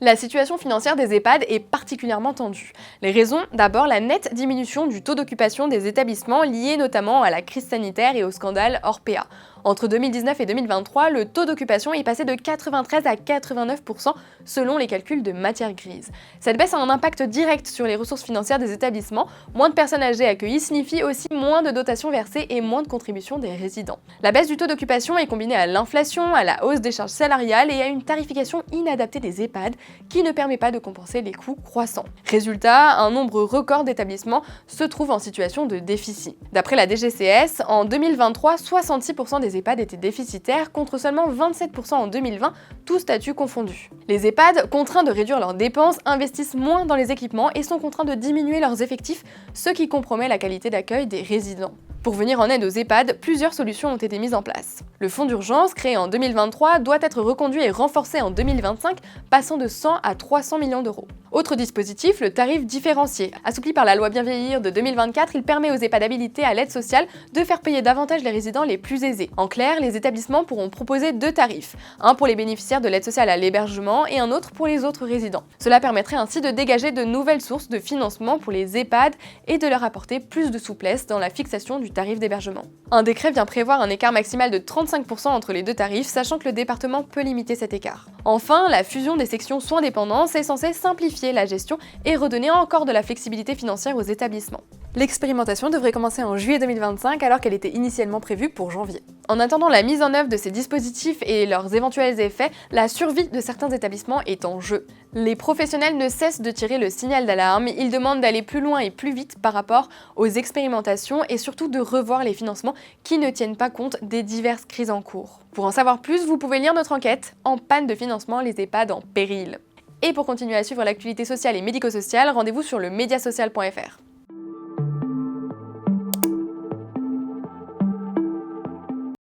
La situation financière des EHPAD est particulièrement tendue. Les raisons, d'abord la nette diminution du taux d'occupation des établissements liée notamment à la crise sanitaire et au scandale Orpea. Entre 2019 et 2023, le taux d'occupation est passé de 93 à 89% selon les calculs de Matière Grise. Cette baisse a un impact direct sur les ressources financières des établissements. Moins de personnes âgées accueillies signifie aussi moins de dotations versées et moins de contributions des résidents. La baisse du taux d'occupation est combinée à l'inflation, à la hausse des charges salariales et à une tarification inadaptée des EHPAD qui ne permet pas de compenser les coûts croissants. Résultat, un nombre record d'établissements se trouve en situation de déficit. D'après la DGCS, en 2023, 66% des EHPAD étaient déficitaires contre seulement 27% en 2020, tous statuts confondus. Les EHPAD, contraints de réduire leurs dépenses, investissent moins dans les équipements et sont contraints de diminuer leurs effectifs, ce qui compromet la qualité d'accueil des résidents. Pour venir en aide aux EHPAD, plusieurs solutions ont été mises en place. Le fonds d'urgence, créé en 2023, doit être reconduit et renforcé en 2025, passant de 100 à 300 millions d'euros. Autre dispositif, le tarif différencié. Assoupli par la loi Bien vieillir de 2024, il permet aux EHPAD habilités à l'aide sociale de faire payer davantage les résidents les plus aisés. En clair, les établissements pourront proposer deux tarifs, un pour les bénéficiaires de l'aide sociale à l'hébergement et un autre pour les autres résidents. Cela permettrait ainsi de dégager de nouvelles sources de financement pour les EHPAD et de leur apporter plus de souplesse dans la fixation du tarif d'hébergement. Un décret vient prévoir un écart maximal de 35% entre les deux tarifs, sachant que le département peut limiter cet écart. Enfin, la fusion des sections soins-dépendance est censée simplifier la gestion et redonner encore de la flexibilité financière aux établissements. L'expérimentation devrait commencer en juillet 2025 alors qu'elle était initialement prévue pour janvier. En attendant la mise en œuvre de ces dispositifs et leurs éventuels effets, la survie de certains établissements est en jeu. Les professionnels ne cessent de tirer le signal d'alarme, ils demandent d'aller plus loin et plus vite par rapport aux expérimentations et surtout de revoir les financements qui ne tiennent pas compte des diverses crises en cours. Pour en savoir plus, vous pouvez lire notre enquête « En panne de financement, les EHPAD en péril ». Et pour continuer à suivre l'actualité sociale et médico-sociale, rendez-vous sur le mediasocial.fr.